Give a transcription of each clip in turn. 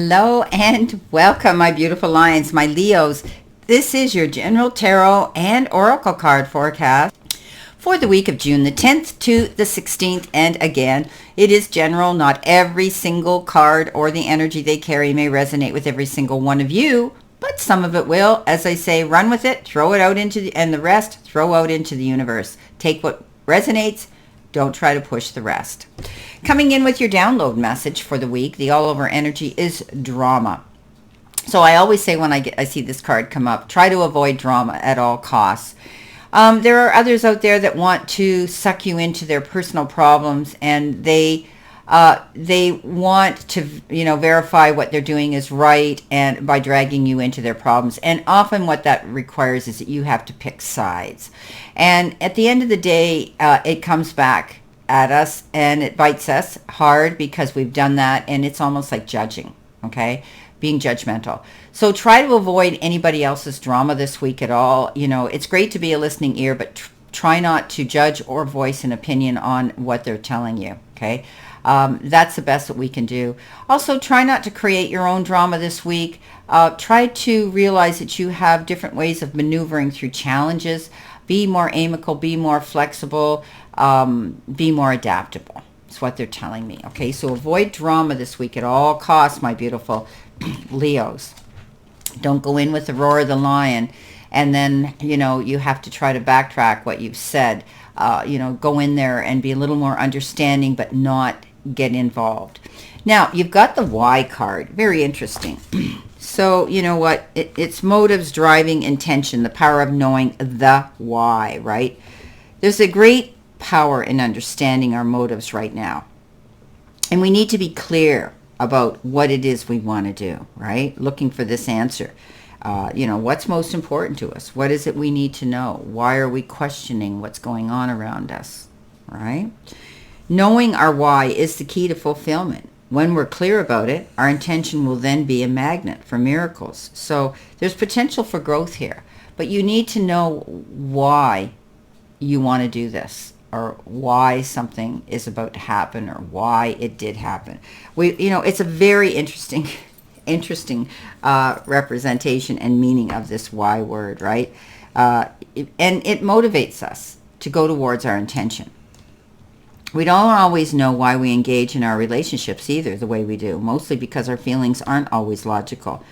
Hello and welcome, my beautiful lions, my Leos. This is your general tarot and oracle card forecast for the week of June the 10th to the 16th. And again, it is general. Not every single card or the energy they carry may resonate with every single one of you, but some of it will. As I say, run with it, throw it out and the rest throw out into the universe. Take what resonates. Don't try to push the rest. Coming in with your download message for the week, the all-over energy is drama. So I always say when I see this card come up, try to avoid drama at all costs. There are others out there that want to suck you into their personal problems, and they want to, verify what they're doing is right, and by dragging you into their problems. And often what that requires is that you have to pick sides. And at the end of the day, it comes back at us and it bites us hard because we've done that, and it's almost like judging, okay? Being judgmental. So try to avoid anybody else's drama this week at all. It's great to be a listening ear, but try not to judge or voice an opinion on what they're telling you, okay? That's the best that we can do. Also, try not to create your own drama this week. Try to realize that you have different ways of maneuvering through challenges. Be more amicable, be more flexible, be more adaptable. That's what they're telling me. Okay, so avoid drama this week at all costs, my beautiful Leos. Don't go in with the roar of the lion, and then, you have to try to backtrack what you've said. Go in there and be a little more understanding, but not get involved. Now, you've got the why card. Very interesting. So, you know what? It's motives, driving, intention, the power of knowing the why, right? There's a great power in understanding our motives right now. And we need to be clear about what it is we want to do, right? Looking for this answer. What's most important to us? What is it we need to know? Why are we questioning what's going on around us, right? Knowing our why is the key to fulfillment. When we're clear about it, our intention will then be a magnet for miracles. So there's potential for growth here, but you need to know why you want to do this, or why something is about to happen, or why it did happen. It's a very interesting representation and meaning of this why word, right? And it motivates us to go towards our intention. We don't always know why we engage in our relationships either the way we do, mostly because our feelings aren't always logical.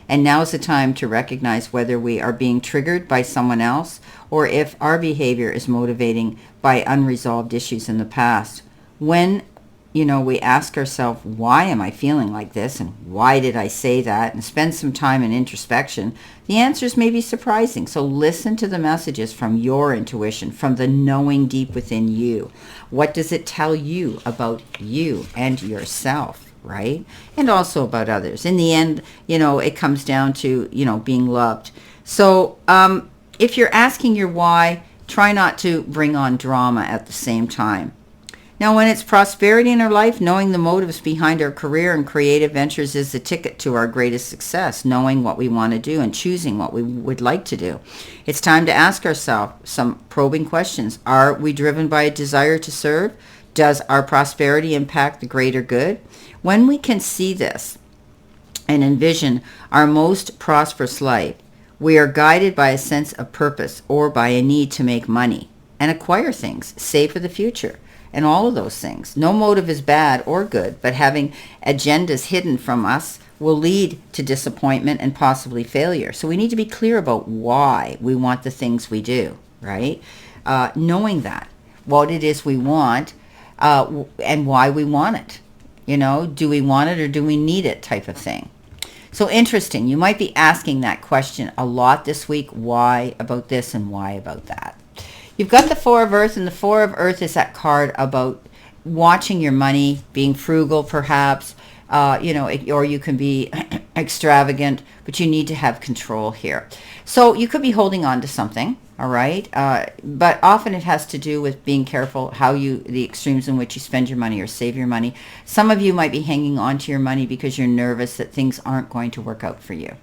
And now is the time to recognize whether we are being triggered by someone else, or if our behavior is motivating by unresolved issues in the past. When we ask ourselves, why am I feeling like this, and why did I say that, and spend some time in introspection, the answers may be surprising. So listen to the messages from your intuition, from the knowing deep within you. What does it tell you about you and yourself, right? And also about others. In the end, it comes down to, being loved. So if you're asking your why, try not to bring on drama at the same time. Now, when it's prosperity in our life, knowing the motives behind our career and creative ventures is the ticket to our greatest success, knowing what we want to do and choosing what we would like to do. It's time to ask ourselves some probing questions. Are we driven by a desire to serve? Does our prosperity impact the greater good? When we can see this and envision our most prosperous life, we are guided by a sense of purpose or by a need to make money and acquire things, save for the future. And all of those things. No motive is bad or good, but having agendas hidden from us will lead to disappointment and possibly failure. So we need to be clear about why we want the things we do, right? Knowing that, what it is we want, and why we want it. Do we want it or do we need it, type of thing. So interesting. You might be asking that question a lot this week. Why about this and why about that? You've got the Four of Earth, and the Four of Earth is that card about watching your money, being frugal perhaps, or you can be extravagant, but you need to have control here. So you could be holding on to something, all right? But often it has to do with being careful the extremes in which you spend your money or save your money. Some of you might be hanging on to your money because you're nervous that things aren't going to work out for you,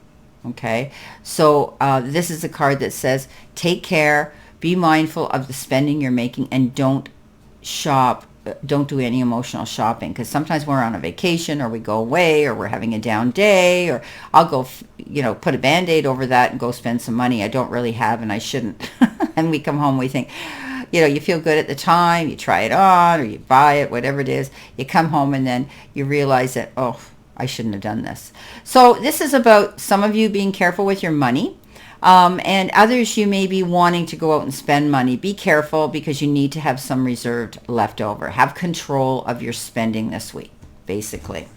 okay? So this is a card that says, take care. Be mindful of the spending you're making, and don't shop don't do any emotional shopping, because sometimes we're on a vacation or we go away or we're having a down day, or I'll go, put a Band-Aid over that and go spend some money I don't really have and I shouldn't. And we come home, we think, you feel good at the time, you try it on or you buy it, whatever it is. You come home and then you realize that, oh, I shouldn't have done this. So this is about some of you being careful with your money. And others, you may be wanting to go out and spend money. Be careful, because you need to have some reserved left over. Have control of your spending this week, basically.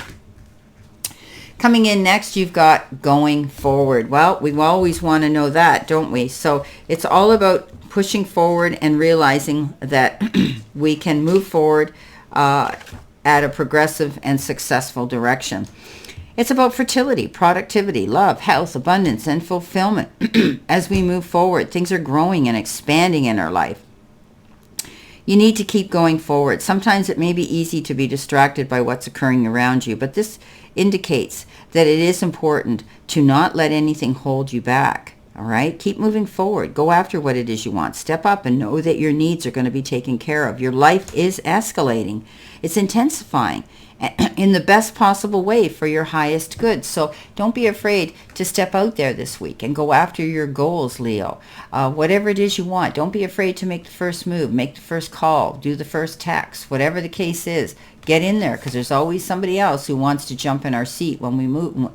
Coming in next, you've got going forward. Well, we always want to know that, don't we? So it's all about pushing forward and realizing that we can move forward at a progressive and successful direction. It's about fertility, productivity, love, health, abundance, and fulfillment. As we move forward, things are growing and expanding in our life. You need to keep going forward. Sometimes it may be easy to be distracted by what's occurring around you, but this indicates that it is important to not let anything hold you back. All right? Keep moving forward. Go after what it is you want. Step up and know that your needs are going to be taken care of. Your life is escalating. It's intensifying in the best possible way for your highest good. So don't be afraid to step out there this week and go after your goals, Leo. Whatever it is you want, don't be afraid to make the first move, make the first call, do the first text, whatever the case is. Get in there, because there's always somebody else who wants to jump in our seat when we move,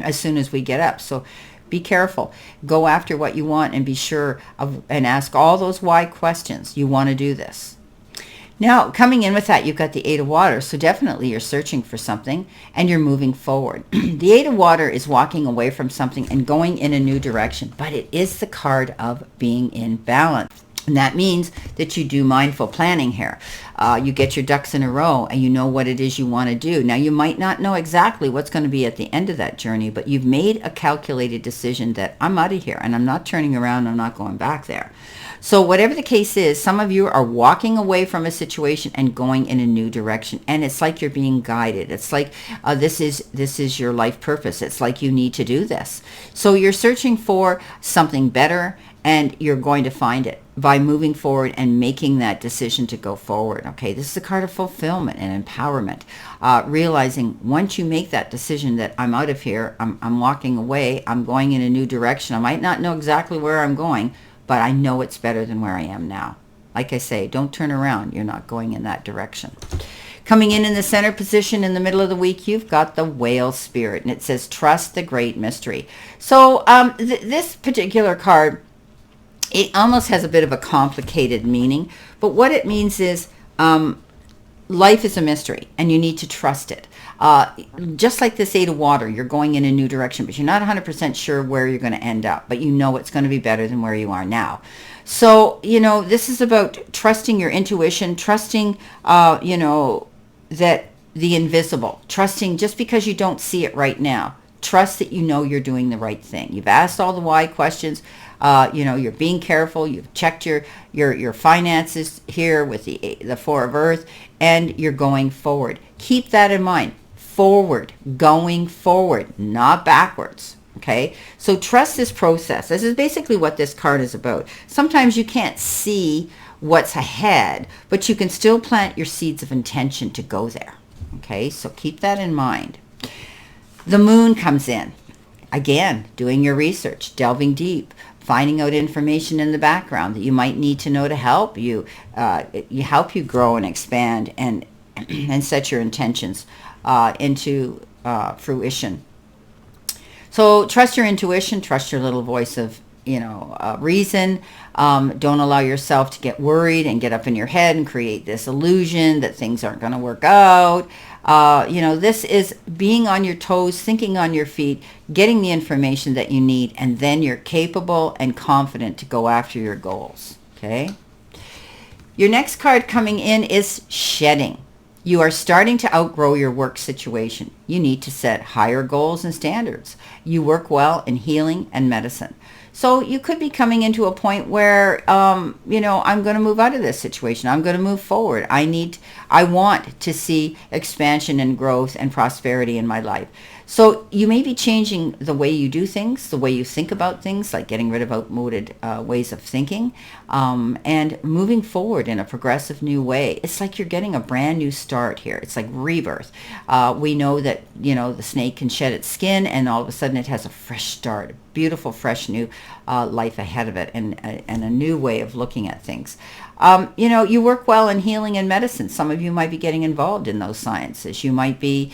as soon as we get up. So be careful. Go after what you want and be sure of, and ask all those why questions. You want to do this. Now, coming in with that, you've got the Eight of Water. So definitely you're searching for something and you're moving forward. The Eight of Water is walking away from something and going in a new direction, but it is the card of being in balance. And that means that you do mindful planning here. You get your ducks in a row and you know what it is you want to do. Now, you might not know exactly what's going to be at the end of that journey, but you've made a calculated decision that I'm out of here and I'm not turning around. I'm not going back there. So whatever the case is, some of you are walking away from a situation and going in a new direction. And it's like you're being guided. It's like this is your life purpose. It's like you need to do this. So you're searching for something better, and you're going to find it by moving forward and making that decision to go forward. Okay, this is a card of fulfillment and empowerment. Realizing once you make that decision that I'm out of here, I'm walking away, I'm going in a new direction. I might not know exactly where I'm going, but I know it's better than where I am now. Like I say, don't turn around. You're not going in that direction. Coming in the center position in the middle of the week, you've got the Whale Spirit, and it says, trust the great mystery. So this particular card, it almost has a bit of a complicated meaning, but what it means is life is a mystery, and you need to trust it. Just like this Eight of Water, you're going in a new direction, but you're not 100% sure where you're going to end up, but you know it's going to be better than where you are now. So, this is about trusting your intuition, trusting, that the invisible, trusting just because you don't see it right now. Trust that you know you're doing the right thing. You've asked all the why questions. You're being careful. You've checked your finances here with the Four of Earth, and you're going forward. Keep that in mind. Forward, going forward, not backwards. Okay, so trust this process. This is basically what this card is about. Sometimes you can't see what's ahead, but you can still plant your seeds of intention to go there. Okay, so keep that in mind. The moon comes in. Again, doing your research, delving deep, finding out information in the background that you might need to know to help you, help you grow and expand and set your intentions into fruition. So trust your intuition, trust your little voice of, reason. Don't allow yourself to get worried and get up in your head and create this illusion that things aren't going to work out. This is being on your toes, thinking on your feet, getting the information that you need, and then you're capable and confident to go after your goals. Okay? Your next card coming in is shedding. You are starting to outgrow your work situation. You need to set higher goals and standards. You work well in healing and medicine. So you could be coming into a point where, I'm going to move out of this situation. I'm going to move forward. I want to see expansion and growth and prosperity in my life. So you may be changing the way you do things, the way you think about things, like getting rid of outmoded ways of thinking, and moving forward in a progressive new way. It's like you're getting a brand new start here. It's like rebirth. We know that, the snake can shed its skin and all of a sudden it has a fresh start, a beautiful, fresh new life ahead of it, and a new way of looking at things. You work well in healing and medicine. Some of you might be getting involved in those sciences. You might be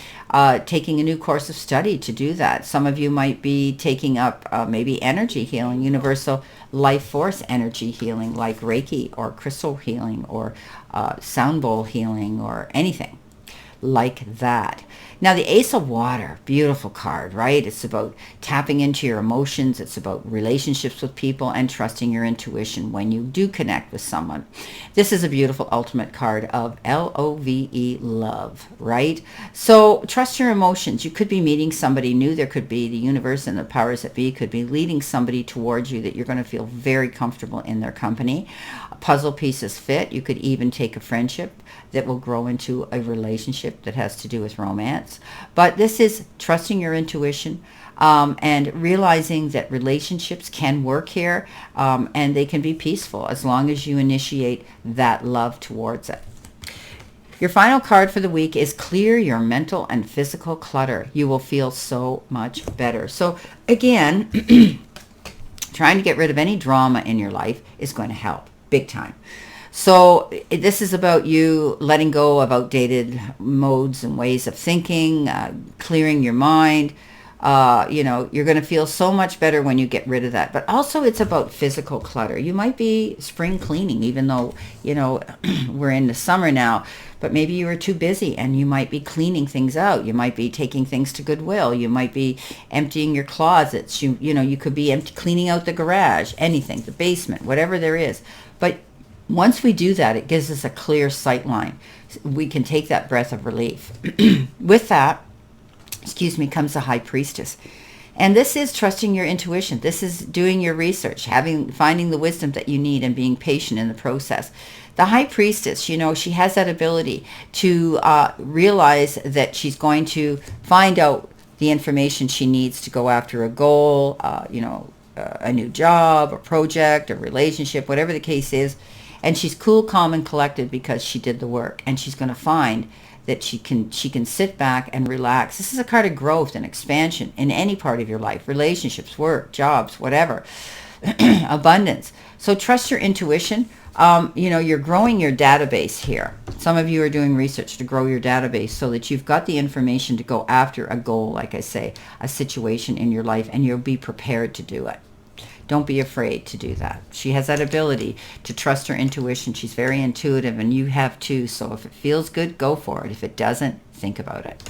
taking a new course of study to do that. Some of you might be taking up maybe energy healing, universal life force energy healing, like Reiki or crystal healing or sound bowl healing or anything like that. Now, the Ace of Water, beautiful card, right? It's about tapping into your emotions. It's about relationships with people and trusting your intuition when you do connect with someone. This is a beautiful ultimate card of LOVE, love, right? So trust your emotions. You could be meeting somebody new. There could be the universe and the powers that be could be leading somebody towards you that you're going to feel very comfortable in their company. Puzzle pieces fit. You could even take a friendship that will grow into a relationship that has to do with romance. But this is trusting your intuition and realizing that relationships can work here and they can be peaceful as long as you initiate that love towards it. Your final card for the week is clear your mental and physical clutter. You will feel so much better. So again, trying to get rid of any drama in your life is going to help big time. So this is about you letting go of outdated modes and ways of thinking, clearing your mind. You're going to feel so much better when you get rid of that. But also it's about physical clutter. You might be spring cleaning, even though, we're in the summer now. But maybe you were too busy and you might be cleaning things out. You might be taking things to Goodwill. You might be emptying your closets. You could be cleaning out the garage, anything, the basement, whatever there is. But once we do that, it gives us a clear sight line. We can take that breath of relief. With that, comes the High Priestess. And this is trusting your intuition. This is doing your research, finding the wisdom that you need and being patient in the process. The High Priestess, she has that ability to realize that she's going to find out the information she needs to go after a goal, a new job, a project, a relationship, whatever the case is. And she's cool, calm, and collected because she did the work. And she's going to find that she can sit back and relax. This is a card of growth and expansion in any part of your life, relationships, work, jobs, whatever, abundance. So trust your intuition. You're growing your database here. Some of you are doing research to grow your database so that you've got the information to go after a goal, like I say, a situation in your life, and you'll be prepared to do it. Don't be afraid to do that. She has that ability to trust her intuition. She's very intuitive, and you have too. So if it feels good, go for it. If it doesn't, think about it.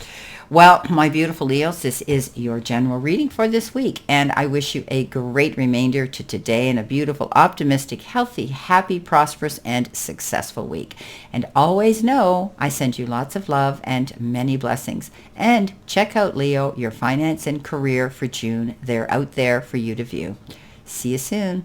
Well, my beautiful Leos, this is your general reading for this week, and I wish you a great remainder to today and a beautiful, optimistic, healthy, happy, prosperous, and successful week. And always know I send you lots of love and many blessings. And check out, Leo, your finance and career for June. They're out there for you to view. See you soon.